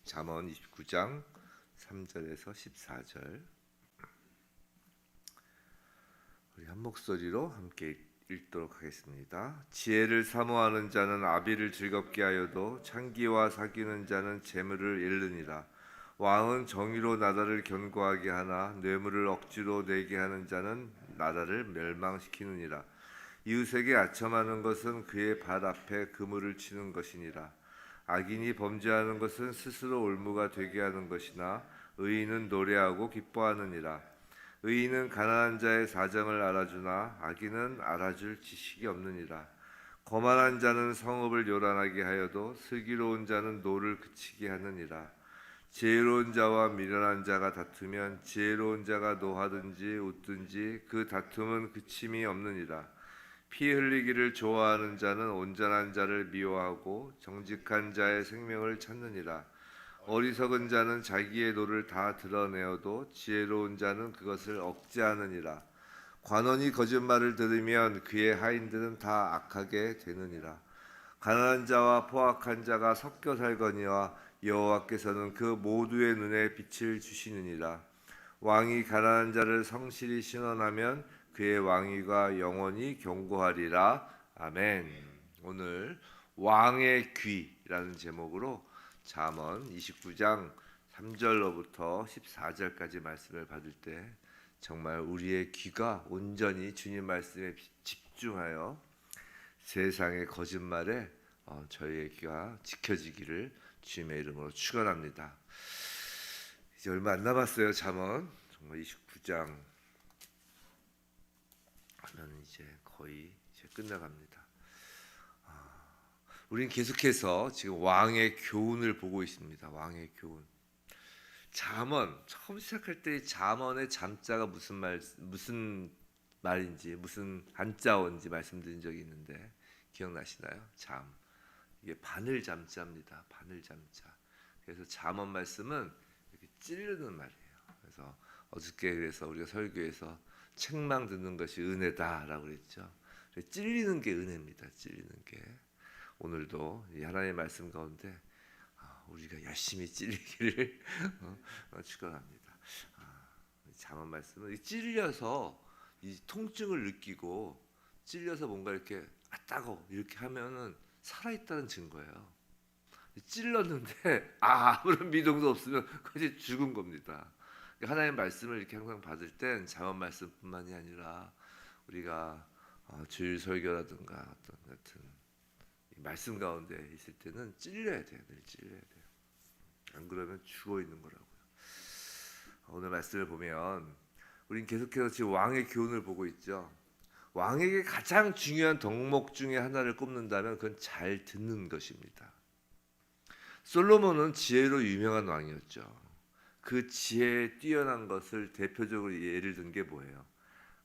잠언 29장 3절에서 14절. 우리 한 목소리로 함께 읽도록 하겠습니다. 지혜를 사모하는 자는 아비를 즐겁게 하여도 창기와 사귀는 자는 재물을 잃느니라. 왕은 정의로 나라를 견고하게 하나 뇌물을 억지로 내게 하는 자는 나라를 멸망시키느니라. 이웃에게 아첨하는 것은 그의 발 앞에 그물을 치는 것이니라. 악인이 범죄하는 것은 스스로 올무가 되게 하는 것이나 의인은 노래하고 기뻐하느니라. 의인은 가난한 자의 사정을 알아주나 악인은 알아줄 지식이 없느니라. 거만한 자는 성읍을 요란하게 하여도 슬기로운 자는 노를 그치게 하느니라. 지혜로운 자와 미련한 자가 다투면 지혜로운 자가 노하든지 웃든지 그 다툼은 그침이 없느니라. 피 흘리기를 좋아하는 자는 온전한 자를 미워하고 정직한 자의 생명을 찾느니라. 어리석은 자는 자기의 노를 다 드러내어도 지혜로운 자는 그것을 억제하느니라. 관원이 거짓말을 들으면 그의 하인들은 다 악하게 되느니라. 가난한 자와 포악한 자가 섞여 살거니와 여호와께서는 그 모두의 눈에 빛을 주시느니라. 왕이 가난한 자를 성실히 신원하면 그의 왕위가 영원히 견고하리라. 아멘. 오늘 왕의 귀라는 제목으로 잠언 29장 3절로부터 14절까지 말씀을 받을 때 정말 우리의 귀가 온전히 주님 말씀에 집중하여 세상의 거짓말에 저희의 귀가 지켜지기를 주님의 이름으로 축원합니다. 이제 얼마 안 남았어요. 잠언 정말 29장 하면 이제 거의 끝나갑니다. 우린 계속해서 지금 왕의 교훈을 보고 있습니다. 왕의 교훈. 잠언 처음 시작할 때 잠언의 잠자가 무슨 말인지 무슨 한자어인지 말씀드린 적이 있는데 기억나시나요? 잠. 이게 바늘 잠자입니다. 바늘 잠자. 그래서 잠언 말씀은 이렇게 찌르는 말이에요. 그래서 어저께 그래서 우리가 설교에서 책망 듣는 것이 은혜다라고 그랬죠. 찔리는 게 은혜입니다. 찔리는 게. 오늘도 이 하나님의 말씀 가운데 우리가 열심히 찔리기를 축원합니다. 잠언 말씀은 찔려서 이 통증을 느끼고 찔려서 뭔가 이렇게 따가워 이렇게 하면은 살아있다는 증거예요. 찔렀는데 아무런 미동도 없으면 그것이 죽은 겁니다. 하나님의 말씀을 이렇게 항상 받을 땐 잠언 말씀뿐만이 아니라 우리가 주일 설교라든가 어떤 같은 말씀 가운데 있을 때는 찔려야 돼요. 늘 찔려야 돼요. 안 그러면 죽어 있는 거라고요. 오늘 말씀을 보면 우린 계속해서 지금 왕의 교훈을 보고 있죠. 왕에게 가장 중요한 덕목 중에 하나를 꼽는다면 그건 잘 듣는 것입니다. 솔로몬은 지혜로 유명한 왕이었죠. 그 지혜에 뛰어난 것을 대표적으로 예를 든 게 뭐예요?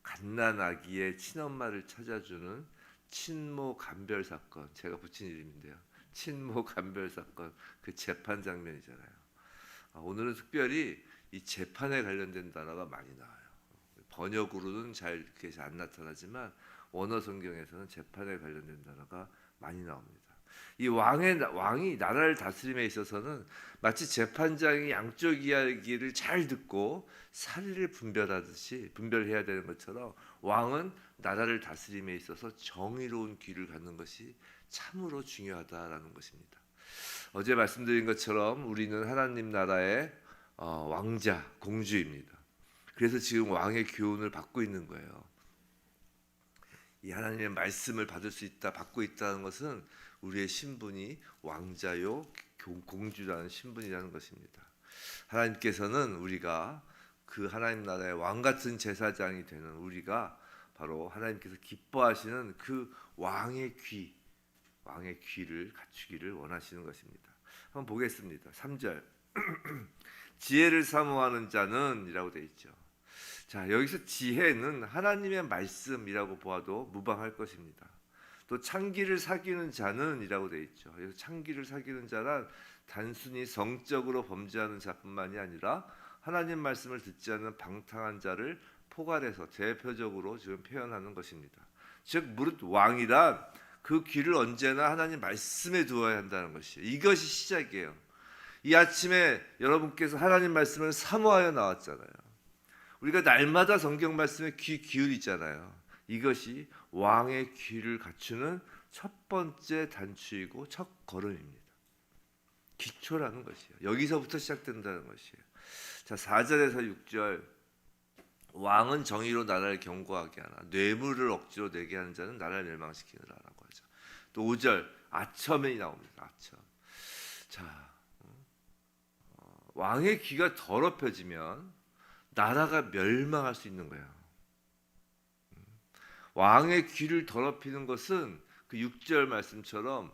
갓난아기의 친엄마를 찾아주는 친모 간별 사건. 제가 붙인 이름인데요. 친모 간별 사건. 그 재판 장면이잖아요. 오늘은 특별히 이 재판에 관련된 단어가 많이 나와요. 번역으로는 잘 이렇게 안 나타나지만 원어 성경에서는 재판에 관련된 단어가 많이 나옵니다. 이 왕이 나라를 다스림에 있어서는 마치 재판장이 양쪽 이야기를 잘 듣고 사리를 분별해야 되는 것처럼 왕은 나라를 다스림에 있어서 정의로운 귀를 갖는 것이 참으로 중요하다라는 것입니다. 어제 말씀드린 것처럼 우리는 하나님 나라의 왕자, 공주입니다. 그래서 지금 왕의 교훈을 받고 있는 거예요. 이 하나님의 말씀을 받을 수 있다, 받고 있다는 것은 우리의 신분이 왕자요 공주라는 신분이라는 것입니다. 하나님께서는 우리가 그 하나님 나라의 왕 같은 제사장이 되는 우리가 바로 하나님께서 기뻐하시는 그 왕의 귀를 갖추기를 원하시는 것입니다. 한번 보겠습니다. 3절 지혜를 사모하는 자는 이라고 되어 있죠. 자, 여기서 지혜는 하나님의 말씀이라고 보아도 무방할 것입니다. 또 창기를 사귀는 자는 이라고 되어 있죠. 그래서 창기를 사귀는 자란 단순히 성적으로 범죄하는 자뿐만이 아니라 하나님 말씀을 듣지 않는 방탕한 자를 포괄해서 대표적으로 지금 표현하는 것입니다. 즉 무릇 왕이란 그 귀를 언제나 하나님 말씀에 두어야 한다는 것이에요. 이것이 시작이에요. 이 아침에 여러분께서 하나님 말씀을 사모하여 나왔잖아요. 우리가 날마다 성경 말씀에 귀 기울이잖아요. 이것이 왕의 귀를 갖추는 첫 번째 단추이고 첫 걸음입니다. 기초라는 것이에요. 여기서부터 시작된다는 것이에요. 자, 4절에서 6절, 왕은 정의로 나라를 견고하게 하나 뇌물을 억지로 내게 하는 자는 나라를 멸망시키느라라고 하죠. 또 5절, 아첨이 나옵니다. 아첨. 자, 왕의 귀가 더럽혀지면 나라가 멸망할 수 있는 거예요. 왕의 귀를 더럽히는 것은 그 6절 말씀처럼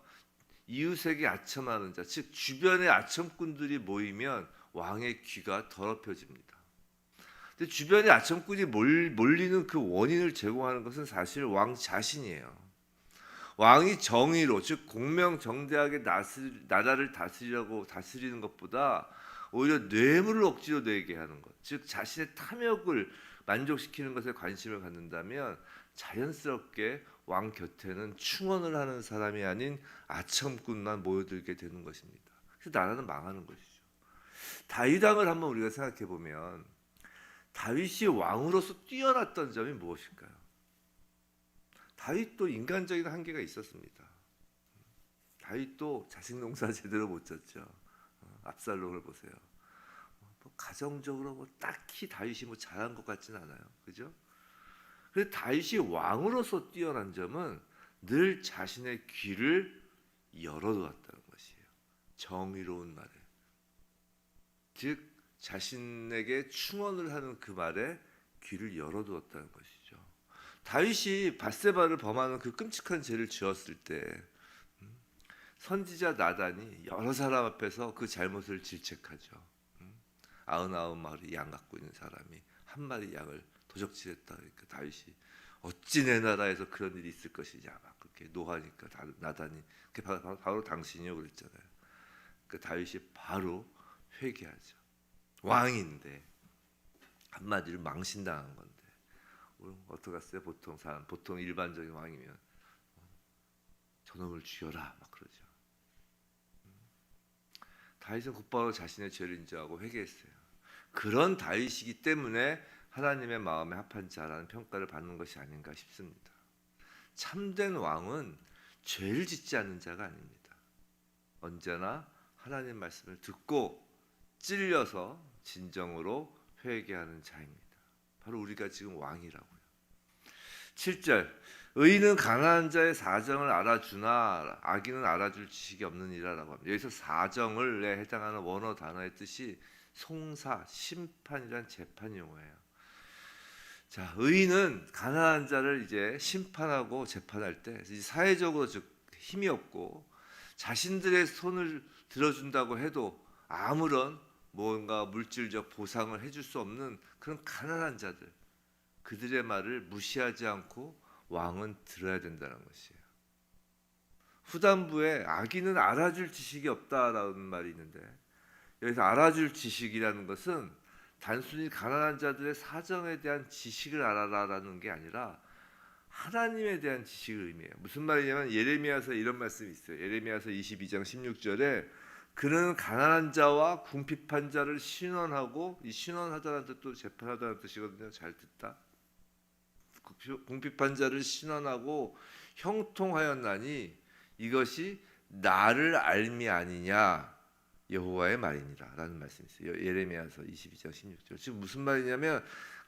이웃에게 아첨하는 자, 즉 주변에 아첨꾼들이 모이면 왕의 귀가 더럽혀집니다. 근데 주변에 아첨꾼이 몰리는 그 원인을 제공하는 것은 사실 왕 자신이에요. 왕이 정의로, 즉 공명정대하게 나라를 다스리는 것보다 오히려 뇌물을 억지로 내게 하는 것, 즉 자신의 탐욕을 만족시키는 것에 관심을 갖는다면 자연스럽게 왕 곁에는 충원을 하는 사람이 아닌 아첨꾼만 모여들게 되는 것입니다. 그래서 나라는 망하는 것이죠. 다윗 왕을 한번 우리가 생각해 보면 다윗이 왕으로서 뛰어났던 점이 무엇일까요? 다윗도 인간적인 한계가 있었습니다. 다윗도 자식 농사 제대로 못 졌죠. 압살롬을 보세요. 뭐 가정적으로 뭐 딱히 다윗이 뭐 잘한 것 같지는 않아요. 그죠? 그래서 다윗이 왕으로서 뛰어난 점은 늘 자신의 귀를 열어두었다는 것이에요. 정의로운 말에, 즉 자신에게 충원을 하는 그 말에 귀를 열어두었다는 것이죠. 다윗이 밧세바를 범하는 그 끔찍한 죄를 지었을 때 선지자 나단이 여러 사람 앞에서 그 잘못을 질책하죠. 99마리 양 갖고 있는 사람이 한 마리 양을 도적질했다. 그러니까 다윗이 어찌 내 나라에서 그런 일이 있을 것이냐 막 그렇게 노하니까 나단이 바로 당신이요 그랬잖아요. 그 다윗이 바로 회개하죠. 왕인데 한마디로 망신당한 건데 어떡하겠어요? 보통 일반적인 왕이면 저놈을 죽여라 막 그러죠. 다윗은 곧바로 자신의 죄를 인정하고 회개했어요. 그런 다윗이기 때문에 하나님의 마음에 합한 자라는 평가를 받는 것이 아닌가 싶습니다. 참된 왕은 죄를 짓지 않는 자가 아닙니다. 언제나 하나님 말씀을 듣고 찔려서 진정으로 회개하는 자입니다. 바로 우리가 지금 왕이라고요. 7절, 의인은 가난한 자의 사정을 알아주나 악인은 알아줄 지식이 없느니라라고 합니다. 여기서 사정을에 해당하는 원어 단어의 뜻이 송사, 심판이란 재판 용어예요. 자, 의인은 가난한 자를 이제 심판하고 재판할 때 사회적으로 즉 힘이 없고 자신들의 손을 들어준다고 해도 아무런 뭔가 물질적 보상을 해줄 수 없는 그런 가난한 자들, 그들의 말을 무시하지 않고 왕은 들어야 된다는 것이에요. 후단부에 악인은 알아줄 지식이 없다라는 말이 있는데 여기서 알아줄 지식이라는 것은 단순히 가난한 자들의 사정에 대한 지식을 알아라라는 게 아니라 하나님에 대한 지식을 의미해요. 무슨 말이냐면 예레미야서 이런 말씀이 있어요. 예레미야서 22장 16절에 그는 가난한 자와 궁핍한 자를 신원하고, 이 신원하다는 뜻도 재판하다는 뜻이거든요. 잘 듣다. 궁핍한 자를 신원하고 형통하였나니 이것이 나를 알미 아니냐 여호와의 말이니라 라는 말씀이 있어요. 예레미야서 22장 16절. 지금 무슨 말이냐면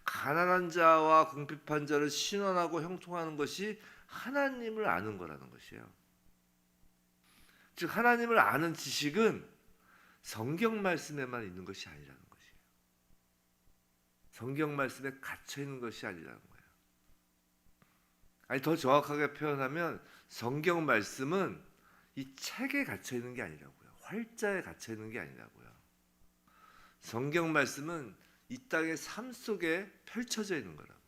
가난한 자와 궁핍한 자를 신원하고 형통하는 것이 하나님을 아는 거라는 것이에요. 즉 하나님을 아는 지식은 성경 말씀에만 있는 것이 아니라는 것이에요. 성경 말씀에 갇혀 있는 것이 아니라는 거예요. 아니 더 정확하게 표현하면 성경 말씀은 이 책에 갇혀 있는 게 아니라고요. 활자에 갇혀 있는 게 아니라고요. 성경 말씀은 이 땅의 삶 속에 펼쳐져 있는 거라고요.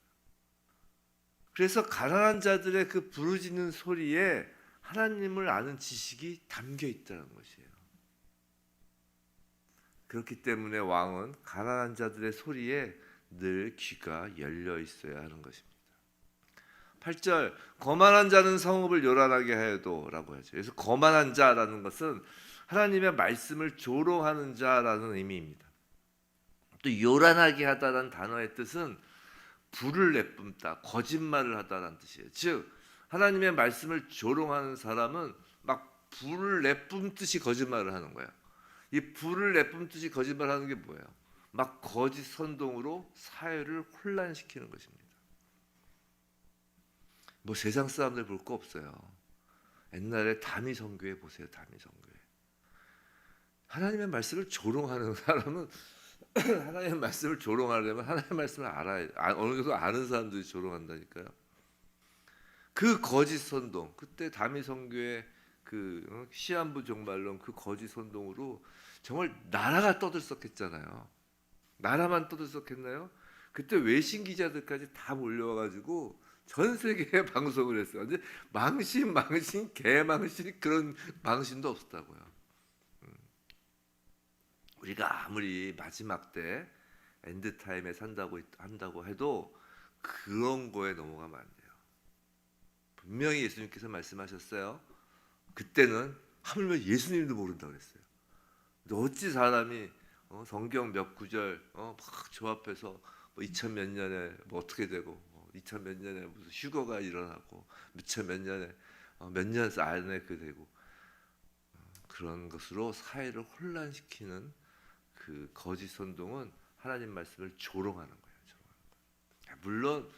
그래서 가난한 자들의 그 부르짖는 소리에 하나님을 아는 지식이 담겨 있다는 것이에요. 그렇기 때문에 왕은 가난한 자들의 소리에 늘 귀가 열려 있어야 하는 것입니다. 8절, 거만한 자는 성읍을 요란하게 하여도 라고 하죠. 그래서 거만한 자라는 것은 하나님의 말씀을 조롱하는 자라는 의미입니다. 또 요란하게 하다라는 단어의 뜻은 불을 내뿜다, 거짓말을 하다라는 뜻이에요. 즉 하나님의 말씀을 조롱하는 사람은 막 불을 내뿜듯이 거짓말을 하는 거예요. 이 불을 내뿜듯이 거짓말하는 게 뭐예요? 막 거짓 선동으로 사회를 혼란시키는 것입니다. 뭐 세상 사람들 볼 거 없어요. 옛날에 다미 선교회 보세요. 다미 선교회. 하나님의 말씀을 조롱하는 사람은 하나님의 말씀을 조롱하려면 하나님의 말씀을 알아야 어느 정도 아는 사람들이 조롱한다니까요. 그 거짓 선동, 그때 다미 선교회 그 시한부 종말론 그 거짓 선동으로 정말 나라가 떠들썩했잖아요. 나라만 떠들썩했나요? 그때 외신 기자들까지 다 몰려와가지고 전 세계에 방송을 했어요. 근데 망신, 개망신 그런 망신도 없었다고요. 우리가 아무리 마지막 때 엔드 타임에 한다고 해도 그런 거에 넘어가면 안 돼요. 분명히 예수님께서 말씀하셨어요. 그때는 하물며 예수님도 모른다고 그랬어요. 근데 어찌 사람이 성경 몇 구절 막 조합해서 뭐 2000 몇 년에 뭐 어떻게 되고 2000 몇 년에 무슨 휴거가 일어나고 2000 몇 년에 몇 년 안에 그 되고 그런 것으로 사회를 혼란시키는 그 거짓 선동은 하나님 말씀을 조롱하는 거예요. 물론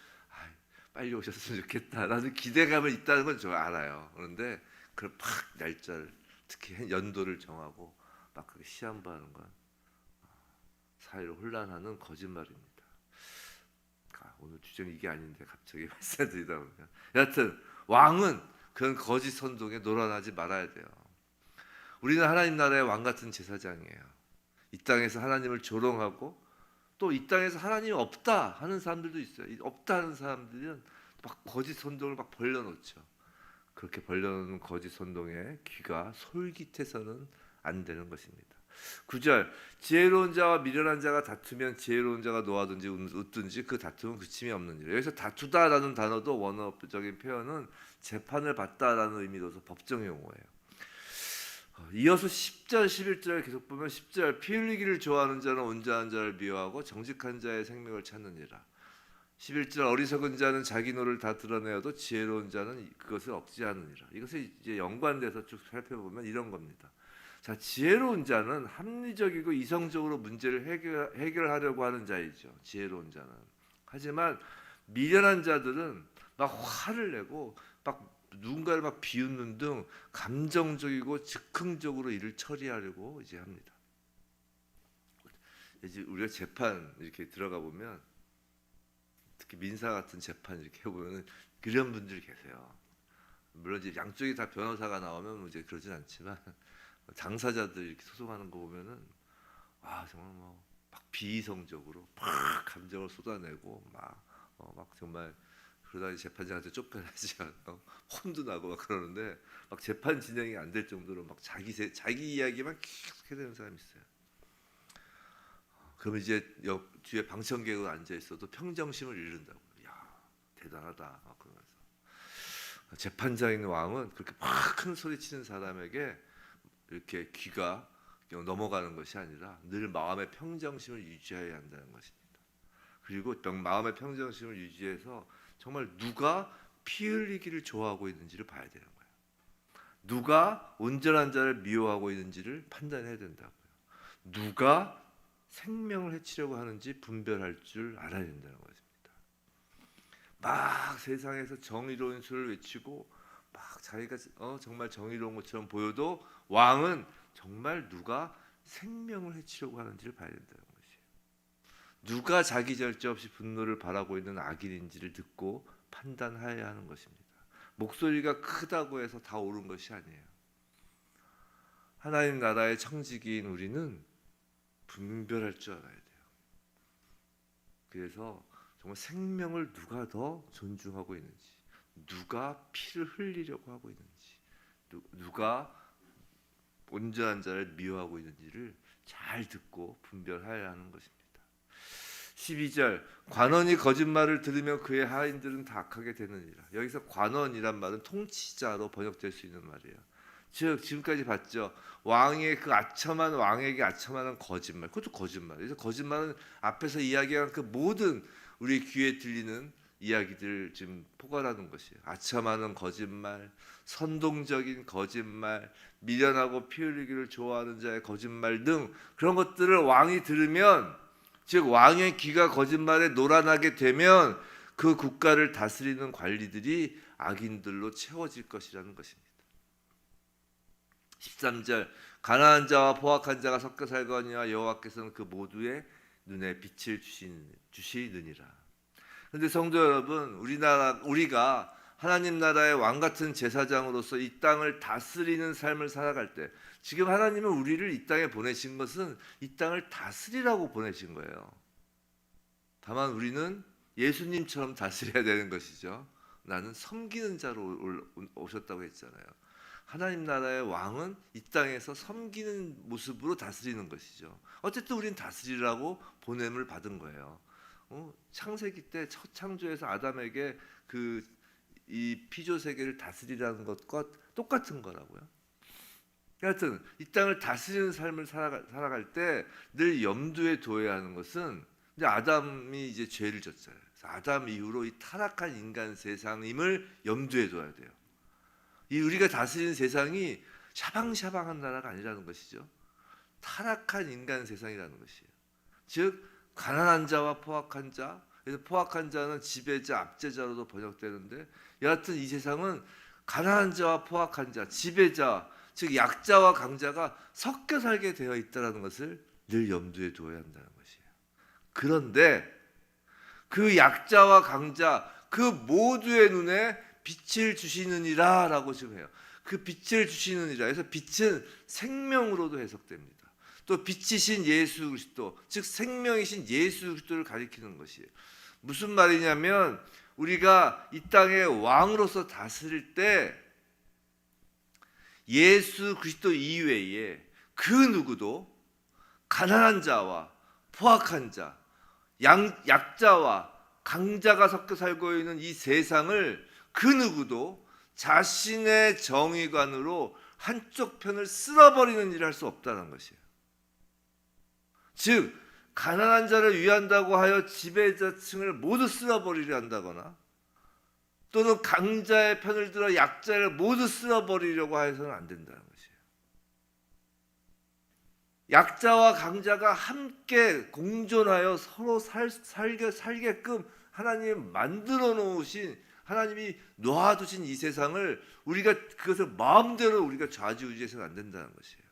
빨리 오셨으면 좋겠다라는 기대감은 있다는 건 저 알아요. 그런데 그걸 팍 날짜를 특히 연도를 정하고 막 그렇게 시한부하는 건 사회를 혼란하는 거짓말입니다. 오늘 주제는 이게 아닌데 갑자기 말씀드리다 보니까 여하튼 왕은 그런 거짓 선동에 놀아나지 말아야 돼요. 우리는 하나님 나라의 왕 같은 제사장이에요. 이 땅에서 하나님을 조롱하고 또 이 땅에서 하나님이 없다 하는 사람들도 있어요. 없다 하는 사람들은 막 거짓 선동을 막 벌려놓죠. 그렇게 벌려놓는 거짓 선동에 귀가 솔깃해서는 안 되는 것입니다. 9절 지혜로운 자와 미련한 자가 다투면 지혜로운 자가 노하든지 웃든지 그 다툼은 그침이 없느니라. 여기서 다투다라는 단어도 원어적인 표현은 재판을 받다라는 의미로서 법정 용어예요. 이어서 10절 11절 계속 보면 10절 피 흘리기를 좋아하는 자는 온전한 자를 미워하고 정직한 자의 생명을 찾느니라. 11절 어리석은 자는 자기 노를 다 드러내어도 지혜로운 자는 그것을 억제하느니라. 이것을 이제 연관돼서 쭉 살펴보면 이런 겁니다. 자, 지혜로운 자는 합리적이고 이성적으로 문제를 해결하려고 하는 자이죠. 지혜로운 자는. 하지만 미련한 자들은 막 화를 내고 막 누군가를 막 비웃는 등 감정적이고 즉흥적으로 일을 처리하려고 이제 합니다. 이제 우리가 재판 이렇게 들어가 보면 특히 민사 같은 재판 이렇게 해보면 그런 분들이 계세요. 물론 이제 양쪽이 다 변호사가 나오면 이제 그러진 않지만 당사자들 이렇게 소송하는 거 보면은 정말 막 비이성적으로 막 감정을 쏟아내고 막 정말 그러다 재판장한테 쫓겨나지 혼도 나고 막 그러는데 막 재판 진행이 안 될 정도로 막 자기 이야기만 계속 해야 되는 사람이 있어요. 그러면 이제 뒤에 방청객으로 앉아 있어도 평정심을 잃는다고. 야 대단하다 막 그러면서 재판장인 왕은 그렇게 막 큰 소리 치는 사람에게 이렇게 귀가 넘어가는 것이 아니라 늘 마음의 평정심을 유지해야 한다는 것입니다. 그리고 마음의 평정심을 유지해서 정말 누가 피 흘리기를 좋아하고 있는지를 봐야 되는 거예요. 누가 온전한 자를 미워하고 있는지를 판단해야 된다고요. 누가 생명을 해치려고 하는지 분별할 줄 알아야 된다는 것입니다. 막 세상에서 정의로운 수를 외치고 막 자기가 정말 정의로운 것처럼 보여도 왕은 정말 누가 생명을 해치려고 하는지를 봐야 된다는 것이에요. 누가 자기 절제 없이 분노를 바라고 있는 악인인지를 듣고 판단해야 하는 것입니다. 목소리가 크다고 해서 다 옳은 것이 아니에요. 하나님 나라의 청지기인 우리는 분별할 줄 알아야 돼요. 그래서 정말 생명을 누가 더 존중하고 있는지, 누가 피를 흘리려고 하고 있는지, 누가 온전한 자를 미워하고 있는지를 잘 듣고 분별해야 하는 것입니다. 12절 관원이 거짓말을 들으면 그의 하인들은 다 악하게 되느니라. 여기서 관원이란 말은 통치자로 번역될 수 있는 말이에요. 즉 지금까지 봤죠. 왕의 그 아첨한 왕에게 아첨하는 거짓말, 그것도 거짓말. 그래서 거짓말은 앞에서 이야기한 그 모든 우리 귀에 들리는 이야기들 지금 포괄하는 것이에요. 아첨하는 거짓말, 선동적인 거짓말, 미련하고 피 흘리기를 좋아하는 자의 거짓말 등 그런 것들을 왕이 들으면, 즉 왕의 귀가 거짓말에 노란하게 되면 그 국가를 다스리는 관리들이 악인들로 채워질 것이라는 것입니다. 13절 가난한 자와 포악한 자가 섞여 살거니와 여호와께서는 그 모두의 눈에 빛을 주시느니라. 그런데 성도 여러분, 우리가 하나님 나라의 왕 같은 제사장으로서 이 땅을 다스리는 삶을 살아갈 때, 지금 하나님은 우리를 이 땅에 보내신 것은 이 땅을 다스리라고 보내신 거예요. 다만 우리는 예수님처럼 다스려야 되는 것이죠. 나는 섬기는 자로 오셨다고 했잖아요. 하나님 나라의 왕은 이 땅에서 섬기는 모습으로 다스리는 것이죠. 어쨌든 우리는 다스리라고 보냄을 받은 거예요. 창세기 때 첫 창조에서 아담에게 이 피조 세계를 다스리라는 것과 똑같은 거라고요. 하여튼 이 땅을 다스리는 삶을 살아갈 때 늘 염두에 둬야 하는 것은, 이제 아담이 이제 죄를 졌잖아요. 그래서 아담 이후로 이 타락한 인간 세상임을 염두에 둬야 돼요. 이 우리가 다스리는 세상이 샤방샤방한 나라가 아니라는 것이죠. 타락한 인간 세상이라는 것이에요. 즉 가난한 자와 포악한 자, 그래서 포악한 자는 지배자, 압제자로도 번역되는데, 여하튼 이 세상은 가난한 자와 포악한 자, 지배자, 즉 약자와 강자가 섞여 살게 되어 있다는 것을 늘 염두에 두어야 한다는 것이에요. 그런데 그 약자와 강자 그 모두의 눈에 빛을 주시느니라 라고 지금 해요. 그 빛을 주시느니라 해서 빛은 생명으로도 해석됩니다. 또 빛이신 예수 그리스도, 즉 생명이신 예수 그리스도를 가리키는 것이에요. 무슨 말이냐면 우리가 이 땅의 왕으로서 다스릴 때 예수 그리스도 이외에 그 누구도 가난한 자와 포악한 자, 약자와 강자가 섞여 살고 있는 이 세상을 그 누구도 자신의 정의관으로 한쪽 편을 쓸어버리는 일을 할 수 없다는 것이에요. 즉 가난한 자를 위한다고 하여 지배자층을 모두 쓸어버리려 한다거나, 또는 강자의 편을 들어 약자를 모두 쓸어버리려고 해서는 안 된다는 것이에요. 약자와 강자가 함께 공존하여 서로 살게끔 하나님이 만들어 놓으신, 하나님이 놓아두신 이 세상을 우리가 그것을 마음대로 우리가 좌지우지해서는 안 된다는 것이에요.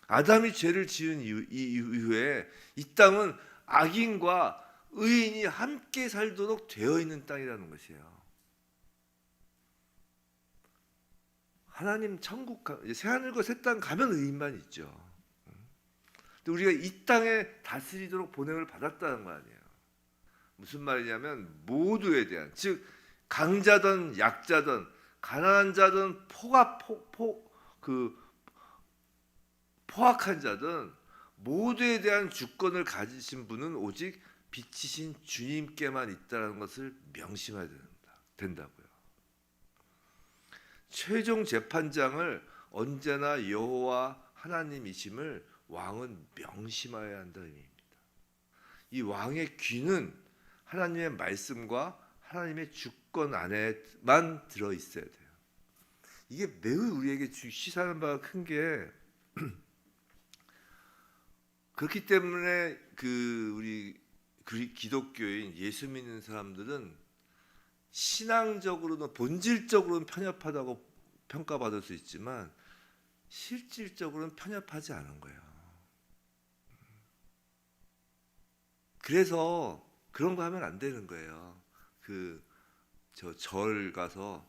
아담이 죄를 지은 이후에 이 땅은 악인과 의인이 함께 살도록 되어 있는 땅이라는 것이에요. 하나님 천국, 새하늘과 새 땅 가면 의인만 있죠. 근데 우리가 이 땅에 다스리도록 보냄을 받았다는 거 아니에요. 무슨 말이냐면 모두에 대한, 즉 강자든 약자든 가난한 자든 포악한 자든 모두에 대한 주권을 가지신 분은 오직 빛이신 주님께만 있다는 것을 명심해야 된다고요. 최종 재판장을 언제나 여호와 하나님이심을 왕은 명심해야 한다는 의미입니다. 이 왕의 귀는 하나님의 말씀과 하나님의 주권 안에만 들어 있어야 돼요. 이게 매우 우리에게 시사하는 바가 큰 게 그렇기 때문에 우리 기독교인 예수 믿는 사람들은 신앙적으로는 본질적으로는 편협하다고 평가받을 수 있지만 실질적으로는 편협하지 않은 거예요. 그래서 그런 거 하면 안 되는 거예요. 절 가서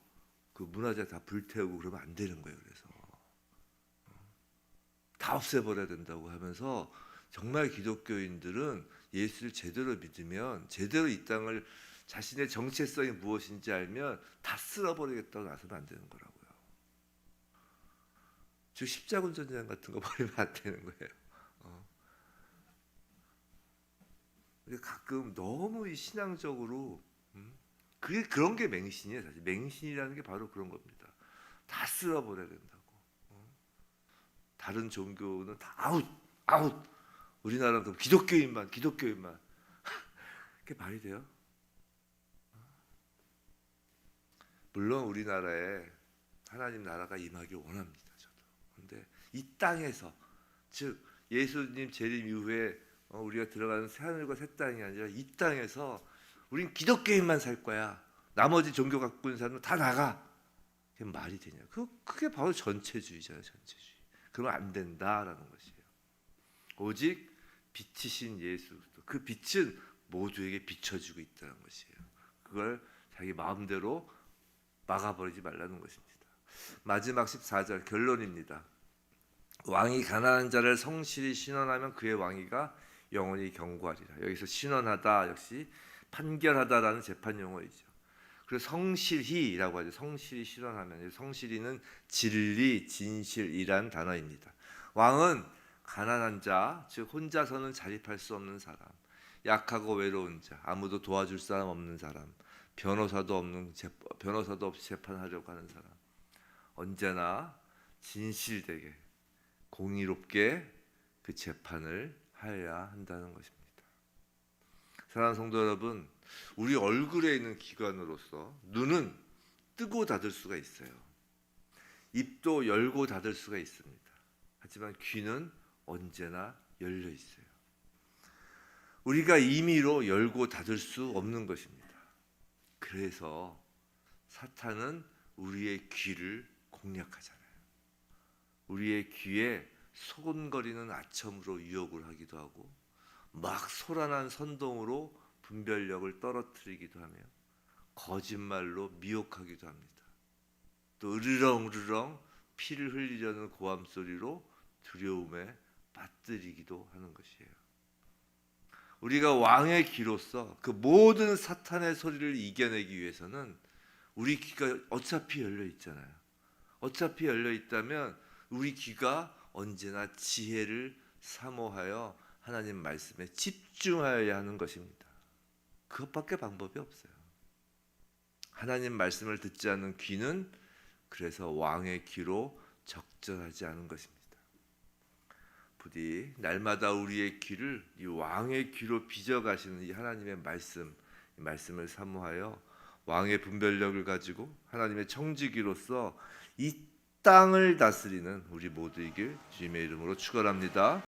그 문화재 다 불태우고 그러면 안 되는 거예요. 그래서 다 없애버려야 된다고 하면서 정말 기독교인들은 예수를 제대로 믿으면, 제대로 이 땅을 자신의 정체성이 무엇인지 알면 다 쓸어버리겠다고 나서는 안 되는 거라고요. 즉 십자군 전쟁 같은 거 버리면 안 되는 거예요. 가끔 너무 이 신앙적으로 그런 게 맹신이에요. 사실 맹신이라는 게 바로 그런 겁니다. 다 쓸어버려야 된다고. 다른 종교는 다 아웃, 아웃. 우리나라는 그럼 기독교인만, 기독교인만. 그게 말이 돼요? 물론 우리나라에 하나님 나라가 임하길 원합니다. 저도. 근데 이 땅에서, 즉 예수님 재림 이후에 우리가 들어가는 새하늘과 새 땅이 아니라 이 땅에서 우린 기독교인만 살 거야. 나머지 종교 갖고 있는 사람은 다 나가. 그게 말이 되냐? 그게 바로 전체주의잖아요. 전체주의. 그러면 안 된다라는 것이에요. 오직 빛이신 예수 그리스도. 그 빛은 모두에게 비춰지고 있다는 것이에요. 그걸 자기 마음대로 막아버리지 말라는 것입니다. 마지막 14절 결론입니다. 왕이 가난한 자를 성실히 신원하면 그의 왕위가 영원히 경고하리라. 여기서 신원하다 역시 판결하다라는 재판 용어이죠. 그래서 성실히라고 하죠. 성실히 실현하면, 성실히는 진리, 진실이란 단어입니다. 왕은 가난한 자, 즉 혼자서는 자립할 수 없는 사람, 약하고 외로운 자, 아무도 도와줄 사람 없는 사람, 변호사도 없이 재판하려고 하는 사람, 언제나 진실되게 공의롭게 그 재판을 하여야 한다는 것입니다. 사랑하는 성도 여러분, 우리 얼굴에 있는 기관으로서 눈은 뜨고 닫을 수가 있어요. 입도 열고 닫을 수가 있습니다. 하지만 귀는 언제나 열려 있어요. 우리가 임의로 열고 닫을 수 없는 것입니다. 그래서 사탄은 우리의 귀를 공략하잖아요. 우리의 귀에 소곤거리는 아첨으로 유혹을 하기도 하고 막 소란한 선동으로 분별력을 떨어뜨리기도 하며 거짓말로 미혹하기도 합니다. 또 으르렁으르렁 피를 흘리려는 고함 소리로 두려움에 빠뜨리기도 하는 것이에요. 우리가 왕의 귀로서 그 모든 사탄의 소리를 이겨내기 위해서는 우리 귀가 어차피 열려 있잖아요. 어차피 열려 있다면 우리 귀가 언제나 지혜를 사모하여 하나님 말씀에 집중하여야 하는 것입니다. 그것밖에 방법이 없어요. 하나님 말씀을 듣지 않는 귀는 그래서 왕의 귀로 적절하지 않은 것입니다. 부디 날마다 우리의 귀를 이 왕의 귀로 빚어가시는 이 하나님의 말씀을 사모하여 왕의 분별력을 가지고 하나님의 청지기로서 이 땅을 다스리는 우리 모두이길 주님의 이름으로 축원합니다.